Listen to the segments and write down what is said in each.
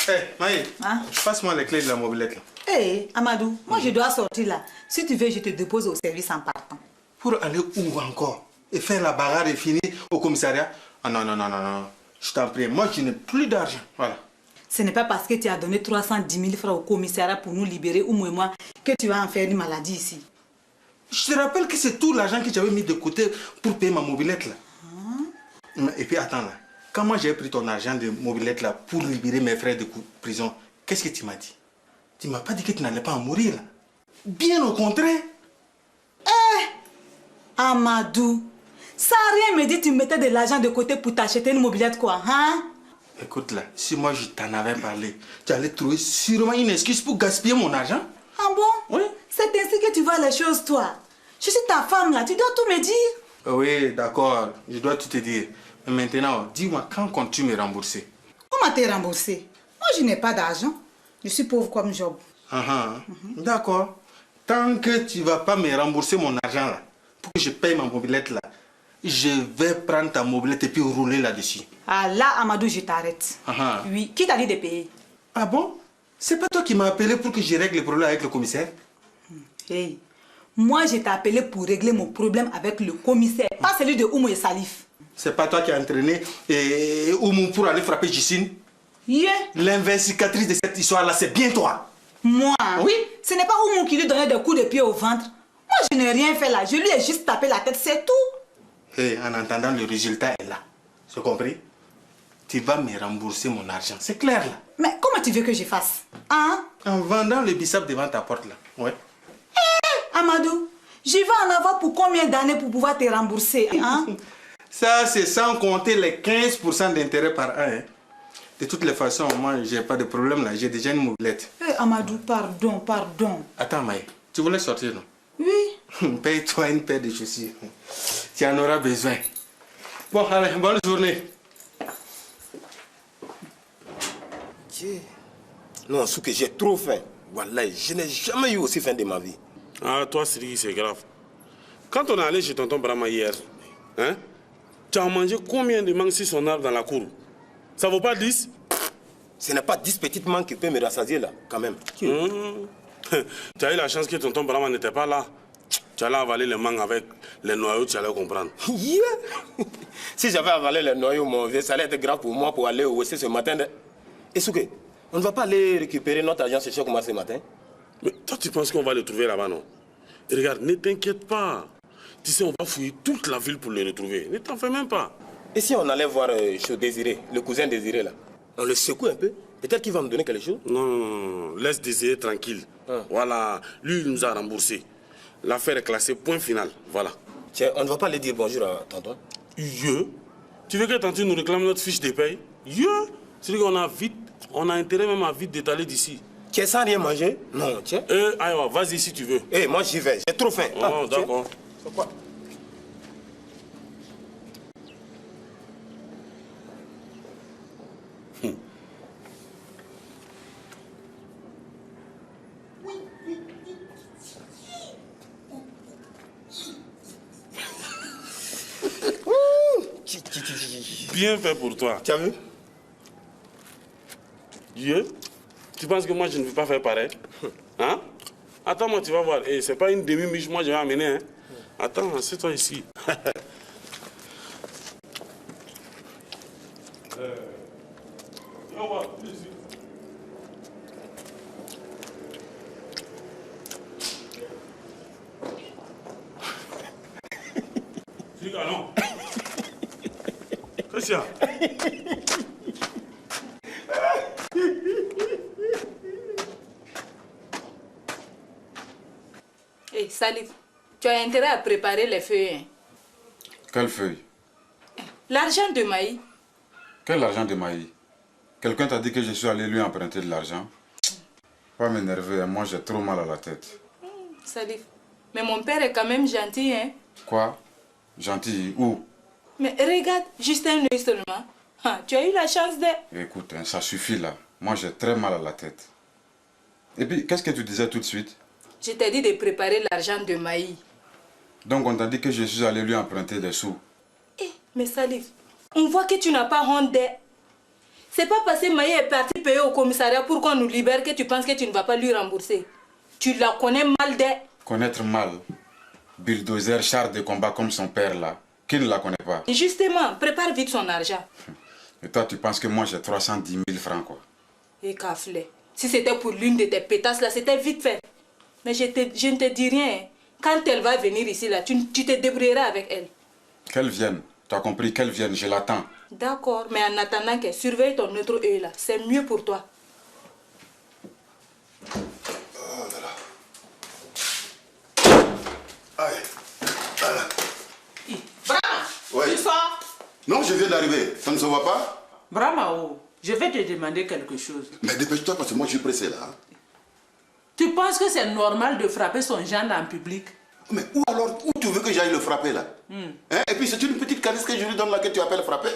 Hé, Maï, passe-moi les clés de la mobilette là. Hé, Amadou, moi je dois sortir là. Si tu veux, je te dépose au service en partant. Pour aller où encore? Et faire la bagarre et finir au commissariat? Ah non, non, non, non, non. Je t'en prie, moi je n'ai plus d'argent. Voilà. Ce n'est pas parce que tu as donné 310 000 francs au commissariat pour nous libérer, ou moi, que tu vas en faire une maladie ici. Je te rappelle que c'est tout l'argent que j'avais mis de côté pour payer ma mobilette là. Et puis attends là, quand moi j'ai pris ton argent de mobilette là pour libérer mes frères de prison, qu'est-ce que tu m'as dit? Tu m'as pas dit que tu n'allais pas en mourir là. Bien au contraire. Amadou, ça n'a rien me dit tu mettais de l'argent de côté pour t'acheter une mobilette quoi, hein? Écoute là, si moi je t'en avais parlé, tu allais trouver sûrement une excuse pour gaspiller mon argent. Ah bon? Oui. C'est ainsi que tu vois les choses toi. Je suis ta femme là, tu dois tout me dire. Oui, d'accord, je dois tout te dire. Mais maintenant, dis-moi, quand comptes-tu me rembourser? Comment te rembourser? Moi je n'ai pas d'argent. Je suis pauvre comme Job. D'accord. Tant que tu ne vas pas me rembourser mon argent là, pour que je paye ma mobilette là, je vais prendre ta mobilette et puis rouler là-dessus. Ah là, Amadou, je t'arrête. Oui, qui t'a dit de payer? Ah bon? C'est pas toi qui m'as appelé pour que je règle le problème avec le commissaire? Hey, moi je t'ai appelé pour régler mon problème avec le commissaire, pas celui de Oumou et Salif. C'est pas toi qui as entraîné Oumou pour aller frapper Jicine? Yeah. L'investigatrice de cette histoire là, c'est bien toi. Moi? Oui. Ce n'est pas Oumou qui lui donnait des coups de pied au ventre. Moi je n'ai rien fait là, je lui ai juste tapé la tête, c'est tout. Et en entendant le résultat est là. Tu as compris? Tu vas me rembourser mon argent, c'est clair là. Mais comment tu veux que je fasse? Hein? En vendant le bissap devant ta porte là. Ouais. Amadou, je vais en avoir pour combien d'années pour pouvoir te rembourser, hein? Ça, c'est sans compter les 15% d'intérêt par an. Hein. De toutes les façons, moi, j'ai pas de problème là. J'ai déjà une mobilette. Hey, Amadou, pardon, pardon. Attends, Maï, tu voulais sortir, non? Oui. Paye-toi une paire de chaussures. Tu en auras besoin. Bon, allez, bonne journée. Non, ce que j'ai trop faim. Voilà, je n'ai jamais eu aussi faim de ma vie. Ah, toi, Siri, c'est grave. Quand on est allé chez tonton Brahma hier, hein, tu as mangé combien de mangues sur son arbre dans la cour? Ça vaut pas 10? Ce n'est pas 10 petites mangues qui peuvent me rassasier là, quand même. Tu as eu la chance que tonton Brahma n'était pas là. Tu allais avaler les mangues avec les noyaux, tu allais comprendre. Si j'avais avalé les noyaux, mon vieux, ça allait être grave pour moi pour aller au WC ce matin. Et Souké, on ne va pas aller récupérer notre argent chez Cheikh Oumar ce matin? Mais toi, tu penses qu'on va le trouver là-bas, non? Et regarde, ne t'inquiète pas. Tu sais, on va fouiller toute la ville pour le retrouver. Ne t'en fais même pas. Et si on allait voir chez Désiré, le cousin Désiré là? On le secoue un peu? Peut-être qu'il va me donner quelque chose? Non, non, non, laisse Désiré tranquille. Voilà, lui, il nous a remboursé. L'affaire est classée, point final. Voilà. Tiens, on ne va pas aller dire bonjour à tonton? Tu veux que tantine nous réclame notre fiche de paye? C'est qu'on a vite, on a intérêt même à vite d'étaler d'ici. Tu es sans rien manger? Non, tiens. Allez, vas-y si tu veux. Moi j'y vais, j'ai trop faim. Oh, d'accord. C'est quoi? Bien fait pour toi. Tu as vu? Tu penses que moi je ne vais pas faire pareil? Hein? Attends, moi tu vas voir. C'est pas une demi-miche, moi je vais amener. Hein? Attends, assieds-toi ici. Tu vas voir, tout de suite. Non. Qu'est-ce qu'il y a? Hey, Salif, tu as intérêt à préparer les feuilles. Hein? Quelle feuille? L'argent de Maï. Quel argent de Maï? Quelqu'un t'a dit que je suis allé lui emprunter de l'argent? Pas m'énerver, hein. Moi j'ai trop mal à la tête. Salif, mais mon père est quand même gentil, hein? Quoi? Gentil? Où? Mais regarde, juste un œil seulement. Tu as eu la chance de... Écoute, hein, ça suffit là. Moi j'ai très mal à la tête. Et puis, qu'est-ce que tu disais tout de suite? Je t'ai dit de préparer l'argent de Maï. Donc on t'a dit que je suis allé lui emprunter des sous? Mais Salif, on voit que tu n'as pas honte d'elle. C'est pas parce que Maï est parti payer au commissariat pour qu'on nous libère que tu penses que tu ne vas pas lui rembourser. Tu la connais mal dès... Connaître mal. Bulldozer, char de combat comme son père là. Qui ne la connaît pas? Justement, prépare vite son argent. Et toi, tu penses que moi j'ai 310 000 francs quoi? Et Kaflé, si c'était pour l'une de tes pétasses là, c'était vite fait. Mais je ne te dis rien. Quand elle va venir ici là, tu te débrouilleras avec elle. Qu'elle vienne. Tu as compris, qu'elle vienne, je l'attends. D'accord, mais en attendant qu'elle surveille ton autre œil là, c'est mieux pour toi. Oh là là. Aïe. Brahma, Ouais. tu sors? Non, je viens d'arriver. Ça ne se voit pas? Brahma, oh, je vais te demander quelque chose. Mais dépêche-toi parce que moi je suis pressé là. Tu penses que c'est normal de frapper son gendre en public? Mais où alors? Où tu veux que j'aille le frapper là? Hein? Et puis c'est une petite caresse que je lui donne là que tu appelles frapper?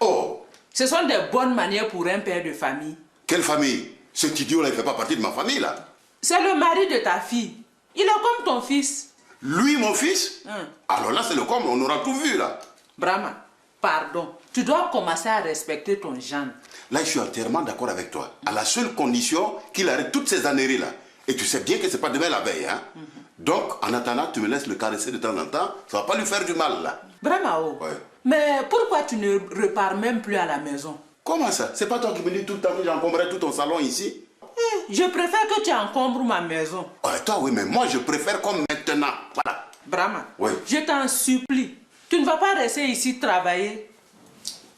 Oh! Ce sont des bonnes manières pour un père de famille. Quelle famille? Cet idiot là, il ne fait pas partie de ma famille là. C'est le mari de ta fille. Il est comme ton fils. Lui, mon fils? Alors là, c'est le comble, on aura tout vu là. Brahma, pardon. Tu dois commencer à respecter ton gendre. Là, je suis entièrement d'accord avec toi. À la seule condition qu'il arrête toutes ces âneries là. Et tu sais bien que c'est pas demain la veille, hein? Donc, en attendant, tu me laisses le caresser de temps en temps. Ça va pas lui faire du mal là. Brahma, oh. Ouais. Mais pourquoi tu ne repars même plus à la maison? Comment ça? C'est pas toi qui me dis tout le temps que j'encombrerai tout ton salon ici? Je préfère que tu encombres ma maison. Ouais, toi, oui, mais moi, je préfère comme maintenant. Voilà. Brahma, Oui. je t'en supplie. Tu ne vas pas rester ici travailler.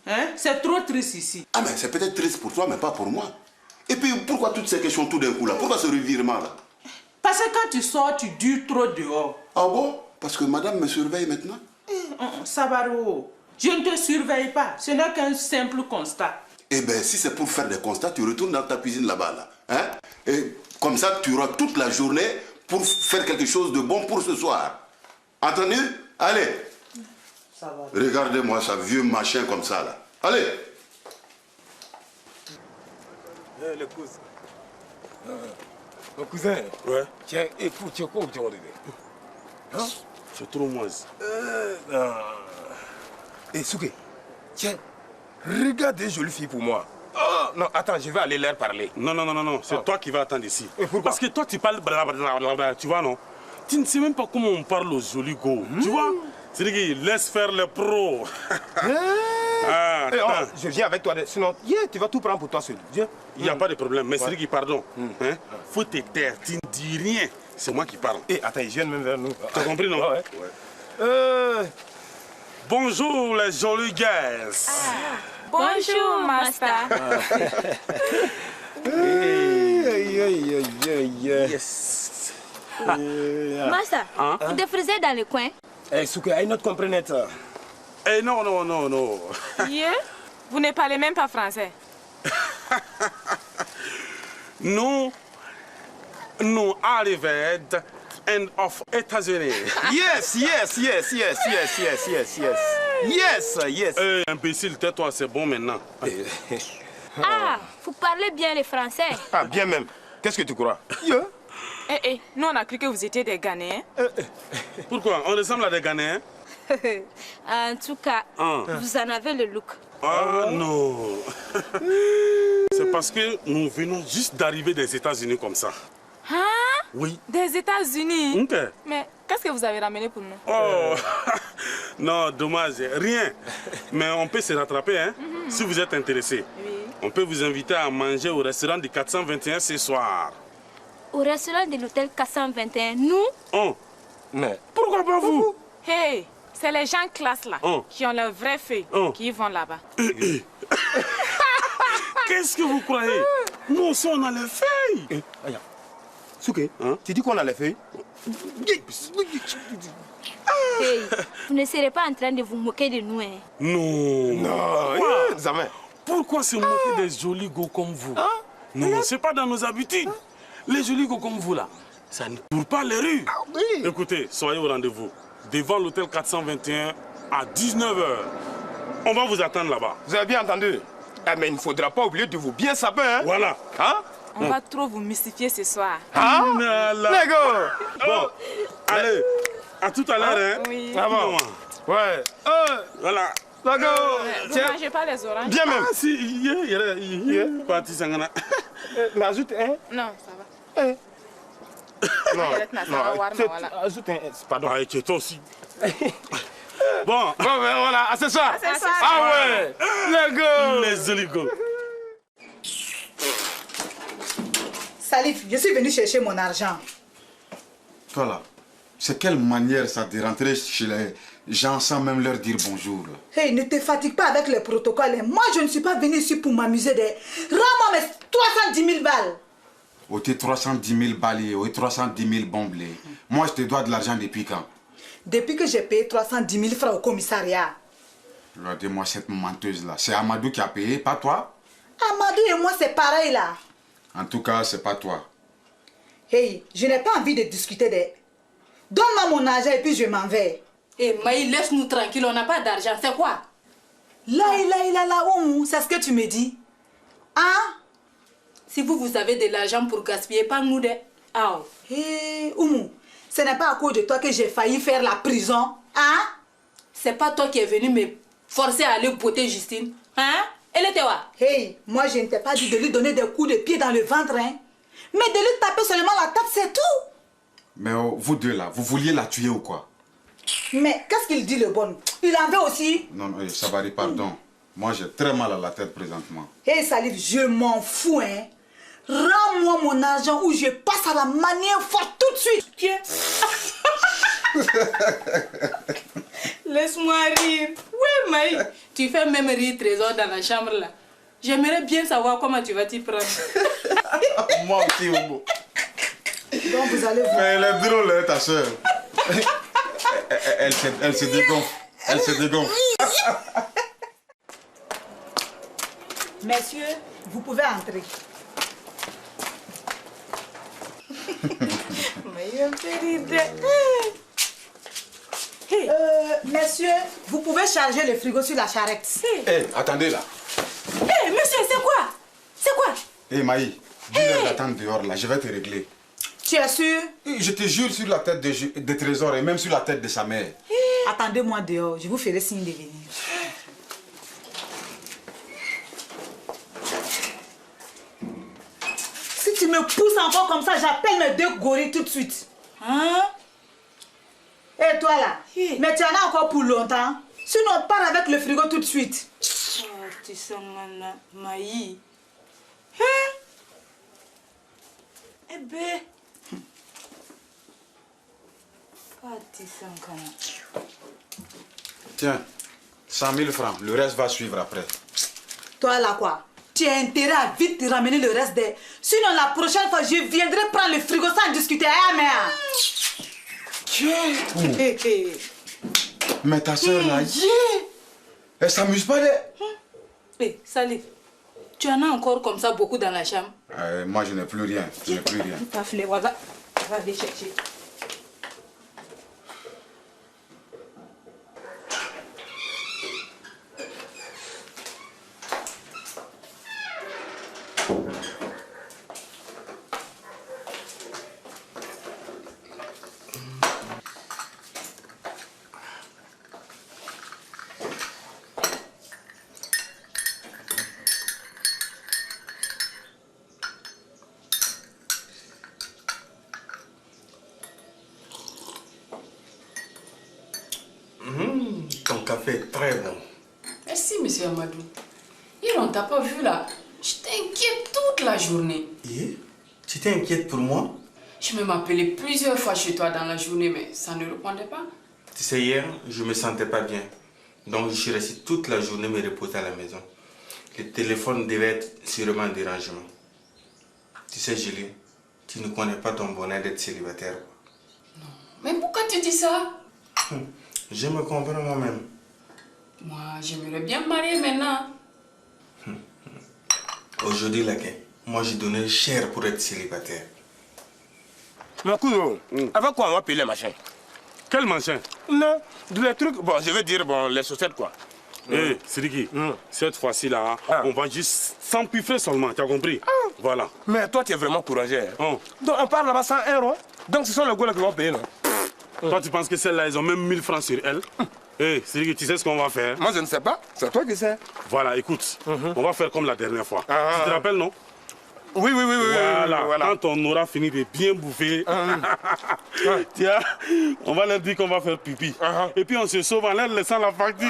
Hein? C'est trop triste ici. Ah, mais c'est peut-être triste pour toi, mais pas pour moi. Et puis, pourquoi toutes ces questions tout d'un coup là? Pourquoi ce revirement là? Parce que quand tu sors, tu dures trop dehors. Ah bon? Parce que madame me surveille maintenant? Sabaro, je ne te surveille pas. Ce n'est qu'un simple constat. Eh bien, si c'est pour faire des constats, tu retournes dans ta cuisine là-bas, là. Hein? Et comme ça, tu auras toute la journée pour faire quelque chose de bon pour ce soir. Entendu? Allez. Ça va. Regardez-moi ça, vieux machin comme ça, là. Allez. Le cousin. Mon cousin. Ouais. Tiens, écoute, tu es quoi aujourd'hui? Hein? C'est trop moisi. Et Souké, tiens, regarde des jolies filles pour moi. Oh, non, attends, je vais aller leur parler. Non, non, non, non, non. C'est toi qui vas attendre ici. Et pourquoi? Parce que toi, tu parles blablabla, tu vois, non? Tu ne sais même pas comment on parle aux jolis go. Tu vois? C'est-à-dire qu'il laisse faire les pros. Ah, Eh, oh, je viens avec toi, sinon tu vas tout prendre pour toi seul. Viens. il n'y a pas de problème. Mais c'est-à-dire qu'il pardon. Hein? Faut te taire. Tu ne dis rien. C'est moi qui parle. Et attends, ils viennent même vers nous. Tu as compris, non? Ouais. Bonjour, les jolis gars. Bonjour, master. Yes. Master, vous défrisez dans le coin. Eh, Souké, I not comprendre ça. Eh non, non, non, non. Yeah? Vous ne parlez même pas français. Nous arrivés of États-Unis. Yes. Eh, imbécile, tais-toi, c'est bon maintenant. Ah, vous parlez bien le français. Ah, bien même. Qu'est-ce que tu crois? Nous on a cru que vous étiez des Ghanéens. Pourquoi? On ressemble à des Ghanéens? En tout cas, vous en avez le look. Ah non. C'est parce que nous venons juste d'arriver des États-Unis comme ça. Hein? Oui. Des États-Unis? Ok. Mais qu'est-ce que vous avez ramené pour nous? Oh, non, dommage, rien. Mais on peut se rattraper, hein, si vous êtes intéressé. Oui. On peut vous inviter à manger au restaurant du 421 ce soir. Au restaurant de l'hôtel 421, nous? Oh, Mais pourquoi pas vous? Hey, c'est les gens classe là, qui ont leur vraie feuille, qui vont là-bas. Qu'est-ce que vous croyez? Nous aussi, on a les feuilles. regarde. Souké, Hein? tu dis qu'on a les feuilles? Hey, vous ne serez pas en train de vous moquer de nous, hein? Non. Non, jamais. Pourquoi se moquer des jolis gars comme vous? Non, c'est pas dans nos habitudes. Les jolis gars comme vous là, ça ne court pas les rues. Écoutez, soyez au rendez-vous. Devant l'hôtel 421 à 19h. On va vous attendre là-bas. Vous avez bien entendu? Mais il ne faudra pas oublier de vous bien saper, hein? Voilà. Hein? On va trop vous mystifier ce soir. Hein? Nala. Nego! Bon, allez, à tout à l'heure, hein? Oui. Ah bon? Ouais. Voilà. D'accord. Vous ne mangez pas les oranges? Bien même. Ah, si, parti sangana. L'ajoute un. Non, ça va. Non, ajoute un. Pardon. Ah, et toi aussi. Bon, ben voilà, à ce soir. Ah ouais. les jolis go. Salif, je suis venu chercher mon argent. Toi là, c'est quelle manière ça de rentrer chez les gens sans même leur dire bonjour? Hey, ne te fatigue pas avec les protocoles. Moi, je ne suis pas venu ici pour m'amuser. Rends-moi mes 310 000 balles. Oh, tes 310 000 balais, oh, 310 000 bombes. Moi, je te dois de l'argent depuis quand? Depuis que j'ai payé 310 000 francs au commissariat. Regardez-moi cette menteuse là. C'est Amadou qui a payé, pas toi? Amadou et moi, c'est pareil là. En tout cas, c'est pas toi. Hey, je n'ai pas envie de discuter. Donne-moi mon argent et puis je m'en vais. Eh, Maï, laisse-nous tranquille, on n'a pas d'argent, c'est quoi? Là, c'est ce que tu me dis. Hein? Si vous avez de l'argent pour gaspiller, pas nous de... Ah. Hé, Oumou, ce n'est pas à cause de toi que j'ai failli faire la prison. Hein? C'est pas toi qui es venu me forcer à aller botter Justine. Hein? Elle était où? Hey, moi je ne t'ai pas dit de lui donner des coups de pied dans le ventre, hein? Mais de lui taper seulement la tête, c'est tout. Mais oh, vous deux là, vous vouliez la tuer ou quoi? Mais qu'est-ce qu'il dit le bon? Il en veut aussi? Non, non, Sabari, pardon. Moi, j'ai très mal à la tête présentement. Hey Salif, je m'en fous, hein? Rends-moi mon argent ou je passe à la manière forte tout de suite. Tiens. Laisse-moi rire. Oui, Maï. Tu fais même rire Trésor dans la chambre là. J'aimerais bien savoir comment tu vas t'y prendre. Moi aussi, Obo. Donc vous allez voir. Mais elle est drôle, hein, ta soeur. Elle se dégonfle. Elle se dégonfle. Messieurs, vous pouvez entrer. Messieurs, vous pouvez charger le frigo sur la charrette. Hé, attendez là. Hé, monsieur, c'est quoi? C'est quoi? Hé, Maï, dis-leur d'attendre dehors là, je vais te régler. Tu es sûr? Je te jure sur la tête de Trésor et même sur la tête de sa mère. Attendez-moi dehors, je vous ferai signe de venir. Si tu me pousses encore comme ça, j'appelle mes 2 gorilles tout de suite. Hein? Et toi là? Mais tu en as encore pour longtemps. Sinon, on part avec le frigo tout de suite. Oh, tu sens Maï. Hein? Eh ben. Tiens, 100 000 francs, le reste va suivre après. Toi là quoi? Tu as intérêt à vite ramener le reste des... Sinon la prochaine fois, je viendrai prendre le frigo sans discuter. Hein, mais... Mais ta soeur là, elle s'amuse pas de... Hé, Salif, tu en as encore comme ça beaucoup dans la chambre? Moi je n'ai plus rien, je n'ai plus rien. Ta fleur, va aller chercher. Ton café est très bon. Merci, monsieur Amadou. Hier, on t'a pas vu là. Je t'inquiète toute la journée. Tu t'inquiètes pour moi? Je me m'appelais plusieurs fois chez toi dans la journée, mais ça ne répondait pas. Tu sais, hier, je me sentais pas bien. Donc, je suis resté toute la journée me reposer à la maison. Le téléphone devait être sûrement un dérangement. Tu sais, Julie, tu ne connais pas ton bonheur d'être célibataire. Non. Mais pourquoi tu dis ça? Je me comprends moi-même. Moi, j'aimerais bien me marier maintenant. Aujourd'hui, là, moi, j'ai donné cher pour être célibataire. Mais Kouno, avec quoi on va payer les machins? Quel machin? Non, les trucs, bon, je veux dire, bon, les chaussettes, quoi. Hé, Sidiki, cette fois-ci là, on va juste s'empiffrer seulement, tu as compris? Voilà. Mais toi, tu es vraiment courageux. Oh. Donc, on part là-bas 100 €. Donc, ce sont les gars qui vont payer, non? Toi, tu penses que celles-là, elles ont même 1000 francs sur elles? Hé, Siriki, tu sais ce qu'on va faire? Moi, je ne sais pas. C'est toi qui sais. Voilà, écoute, on va faire comme la dernière fois. Tu te rappelles, non? Oui. Voilà. Quand on aura fini de bien bouffer, tiens, on va leur dire qu'on va faire pipi. Et puis on se sauve en leur laissant la facture.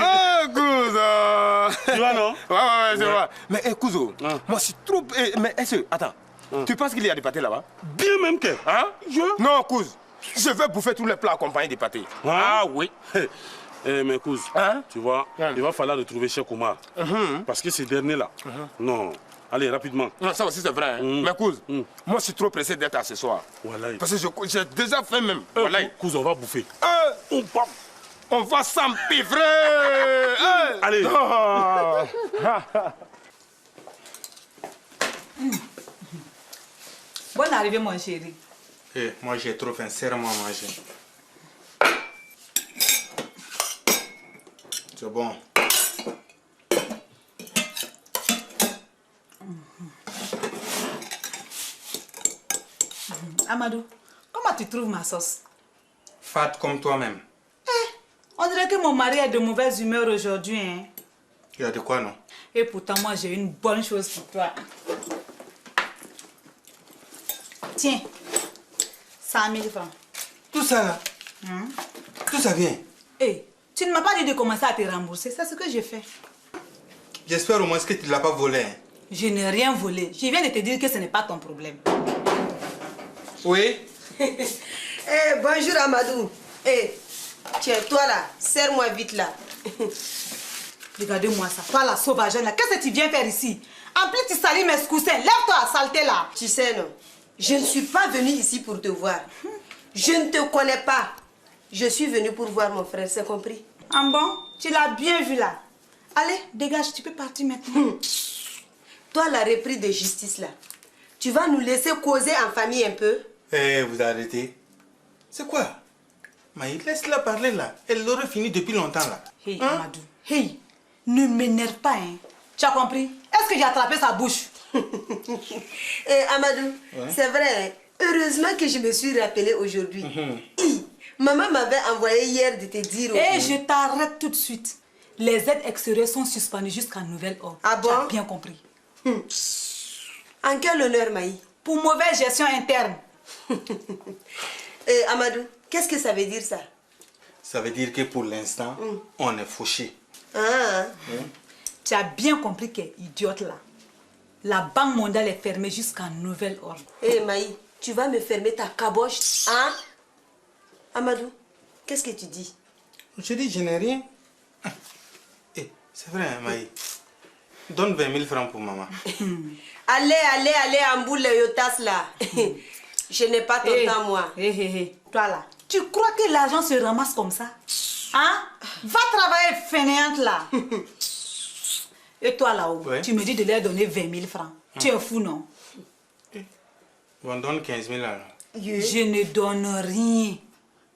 Cousin. Tu vois, non? Ouais, je vois. Mais Cousin, moi je suis trop... Mais est-ce que... Attends, tu penses qu'il y a des pâtés là-bas? Bien même que. Non, Cousin, je vais bouffer tous les plats accompagnés des pâtés. Ah oui. Mais Kouz, tu vois, il va falloir retrouver Cheikh Omar. Parce que ces derniers-là, non. Allez, rapidement. Non, ça aussi c'est vrai. Mais Kouz, moi je suis trop pressé d'être à ce soir. Voilà. Parce que j'ai déjà faim même. Voilà. Kouz, on va bouffer. On va s'empiffrer. Allez. Bonne arrivée, mon chéri. Moi, j'ai trop faim. Serre-moi à manger. C'est bon. Amadou, comment tu trouves ma sauce? Fat comme toi-même. On dirait que mon mari est de mauvaise humeur aujourd'hui. Hein? Il y a de quoi, non? Et pourtant, moi, j'ai une bonne chose pour toi. Tiens, 100 000 francs. Tout ça, là? Tout ça vient? Tu ne m'as pas dit de commencer à te rembourser. C'est ce que j'ai fait. J'espère au moins que tu ne l'as pas volé. Hein? Je n'ai rien volé. Je viens de te dire que ce n'est pas ton problème. Oui? Bonjour Amadou. Tiens, toi là, serre-moi vite là. Regardez-moi ça. Toi la sauvagenne là, qu'est-ce que tu viens faire ici? En plus, tu salis mes coussins. Lève-toi, saleté là. Tu sais, non, je ne suis pas venue ici pour te voir. Je ne te connais pas. Je suis venue pour voir mon frère, c'est compris? Ah bon? Tu l'as bien vu là. Allez, dégage, tu peux partir maintenant. Toi, la reprise de justice là, tu vas nous laisser causer en famille un peu? Vous arrêtez. C'est quoi? Maï, laisse-la parler là. Elle l'aurait fini depuis longtemps là. Hey, Amadou. Hey, ne m'énerve pas, hein. Tu as compris? Est-ce que j'ai attrapé sa bouche? Amadou, c'est vrai. Heureusement que je me suis rappelé aujourd'hui. Maman m'avait envoyé hier de te dire... Je t'arrête tout de suite. Les aides extérieures sont suspendues jusqu'à nouvel ordre. Ah bon? Tu as bien compris. En quel honneur, Maï? Pour mauvaise gestion interne. Amadou, qu'est-ce que ça veut dire ça? Ça veut dire que pour l'instant, on est fauchés. Tu as bien compris qu'elle est idiote là. La Banque mondiale est fermée jusqu'à nouvel ordre. Maï, tu vas me fermer ta caboche, hein? Amadou, qu'est-ce que tu dis? Je dis, je n'ai rien. C'est vrai, hein, Maï. Donne 20 000 francs pour maman. Allez, en boule les yotas là. Je n'ai pas ton temps, moi. Toi là, tu crois que l'argent se ramasse comme ça? Hein? Va travailler fainéante là. Et toi là-haut, tu me dis de leur donner 20 000 francs. Tu es fou, non? On donne 15 000 alors. Je ne donne rien.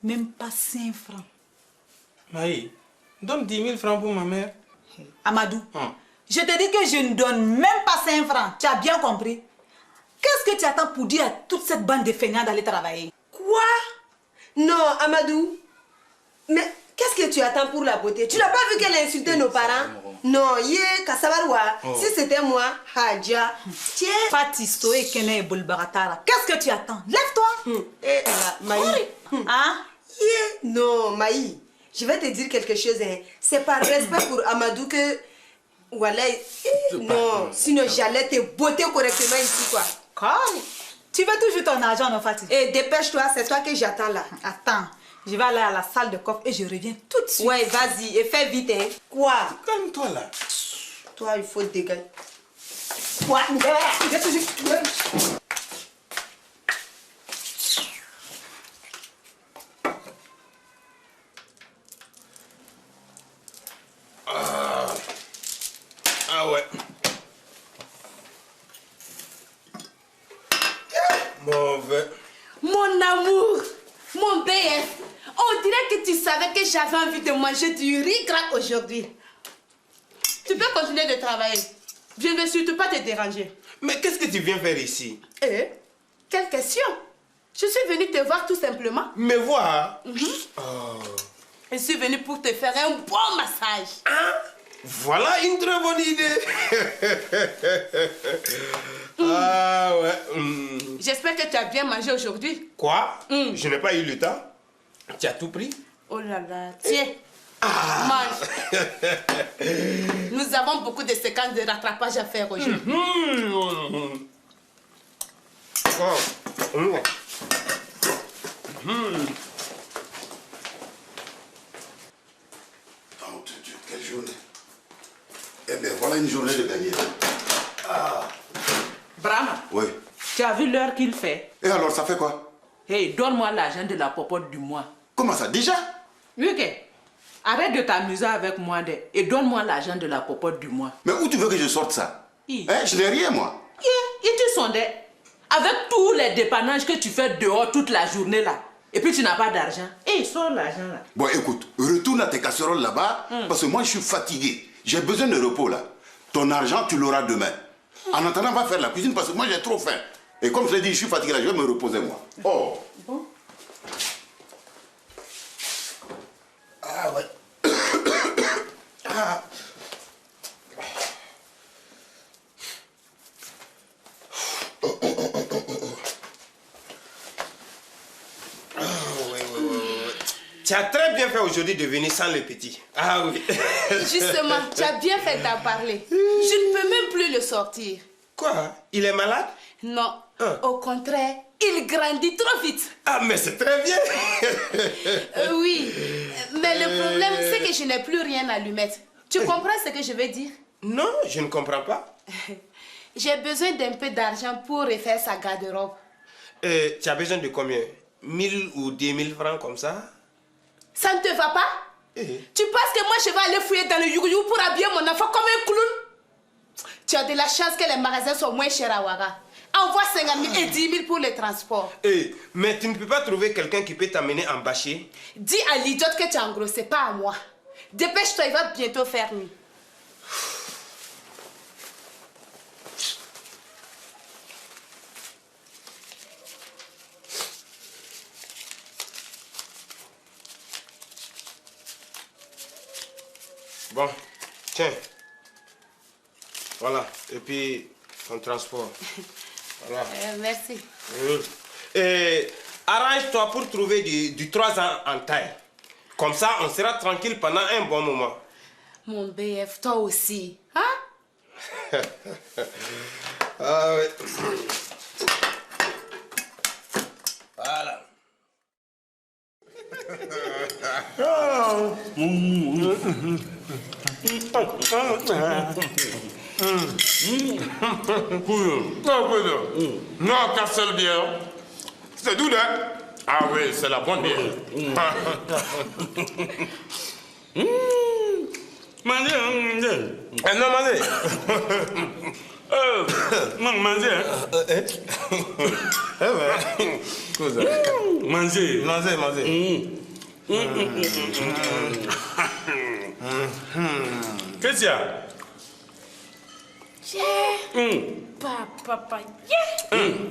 Même pas 5 francs. Maï, donne 10 000 francs pour ma mère. Amadou, je te dis que je ne donne même pas 5 francs. Tu as bien compris? Qu'est-ce que tu attends pour dire à toute cette bande de feignants d'aller travailler? Quoi? Non, Amadou. Mais qu'est-ce que tu attends pour la beauté? Tu n'as pas vu qu'elle a insulté nos parents? Non, Kassabarwa. Si c'était moi, Hadja. Tiens. Fatisto et Kene et Bulbaratara. Qu'est-ce que tu attends? Lève-toi. Maï. Hein? Non, Maï. Je vais te dire quelque chose. Hein. C'est par respect pour Amadou que... Voilà. Non, sinon j'allais te botter correctement ici, quoi. Comme? Tu veux toujours ton argent, non, Fatih? Dépêche-toi, c'est toi que j'attends là. Attends, je vais aller à la salle de coffre et je reviens tout de suite. Ouais, vas-y, et fais vite, hein. Quoi? Calme-toi là. Toi, il faut te dégager. Quoi? Ah ouais. Mauvais. Mon amour, mon BF, on dirait que tu savais que j'avais envie de manger du riz gras aujourd'hui. Tu peux continuer de travailler. Je ne veux surtout pas te déranger. Mais qu'est-ce que tu viens faire ici? Quelle question? Je suis venue te voir tout simplement. Me voir? Je suis venue pour te faire un bon massage. Ah, voilà une très bonne idée. Ah ouais. J'espère que tu as bien mangé aujourd'hui. Quoi? Je n'ai pas eu le temps. Tu as tout pris? Oh là là, tiens. Mange. Nous avons beaucoup de séquences de rattrapage à faire aujourd'hui. Quelle journée. Eh bien, voilà une journée de gagner. Brahma. Oui. Tu as vu l'heure qu'il fait? Et alors, ça fait quoi? Hey, donne-moi l'argent de la popote du mois. Comment ça, déjà? Oui, ok. Arrête de t'amuser avec moi et donne-moi l'argent de la popote du mois. Mais où tu veux que je sorte ça? Hein, je n'ai rien, moi. Et tu sondais. Avec tous les dépannages que tu fais dehors toute la journée là. Et puis tu n'as pas d'argent. Hey, sors l'argent là. Bon, écoute, retourne à tes casseroles là-bas, parce que moi, je suis fatigué. J'ai besoin de repos, là. Ton argent, tu l'auras demain. En attendant, va faire la cuisine, parce que moi, j'ai trop faim. Et comme je l'ai dit, je suis fatigué, là, je vais me reposer, moi. Oh. Bon. Ah, ouais. Ah. Tu as très bien fait aujourd'hui de venir sans le petit. Ah oui. Justement, tu as bien fait d'en parler. Je ne peux même plus le sortir. Quoi? Il est malade? Non. Au contraire, il grandit trop vite. Ah, mais c'est très bien. Oui. Mais le problème, c'est que je n'ai plus rien à lui mettre. Tu comprends ce que je veux dire? Non, je ne comprends pas. J'ai besoin d'un peu d'argent pour refaire sa garde-robe. Tu as besoin de combien? 1000 ou 10 000 francs comme ça? Ça ne te va pas? Tu penses que moi je vais aller fouiller dans le yougou pour habiller mon enfant comme un clown? Tu as de la chance que les magasins soient moins chers à Ouaga. Envoie 50 000 et 10 000 pour les transports. Mais tu ne peux pas trouver quelqu'un qui peut t'amener en bâcher? Dis à l'idiote que tu es engrossé, pas à moi. Dépêche-toi, il va bientôt faire nuit. Bon, tiens. Voilà. Et puis, ton transport. Voilà. Merci. Arrange-toi pour trouver du 3 ans en taille. Comme ça, on sera tranquille pendant un bon moment. Mon BF, toi aussi. Hein? Ah oui. Voilà. Non, Castle bière. C'est doux, hein? Ah oui, c'est la bonne bière. Mangez, mangez. Non, mangez. Non, mangez. Mangez. Mangez, mangez. Qu'est-ce qu'il y a? Papa,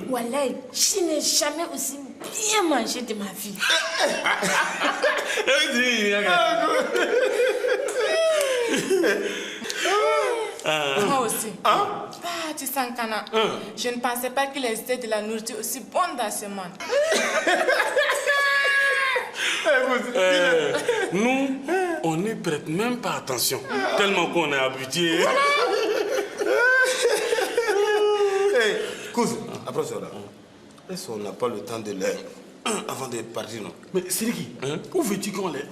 Wallah, je n'ai jamais aussi bien mangé de ma vie. Moi aussi. Tu sens Kana. Je ne pensais pas qu'il existait de la nourriture aussi bonne dans ce monde. Nous, on ne prête même pas attention, tellement qu'on est habitué. Cousin, après ça, est-ce qu'on n'a pas le temps de l'heure avant de partir, non? Mais Siriki, où veux-tu qu'on l'aide?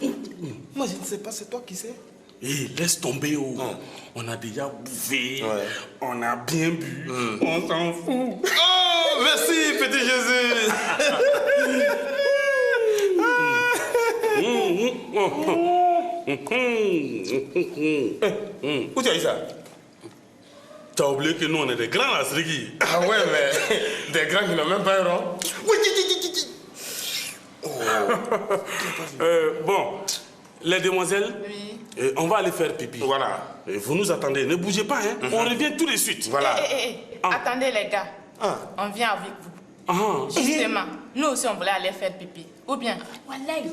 Moi, je ne sais pas, c'est toi qui sais. Laisse tomber, on a déjà bouffé, on a bien bu, on s'en fout. Oh, merci, petit Jésus. Où tu as eu ça? Tu as oublié que nous, on est des grands, là, Siriki. Ah ouais, mais des grands qui n'ont même pas un rond. Bon, les demoiselles, on va aller faire pipi. Voilà. Et vous nous attendez, ne bougez pas, hein. On revient tout de suite. Voilà. Attendez les gars, on vient avec vous. Justement, nous aussi on voulait aller faire pipi. Ou bien? Wallahi.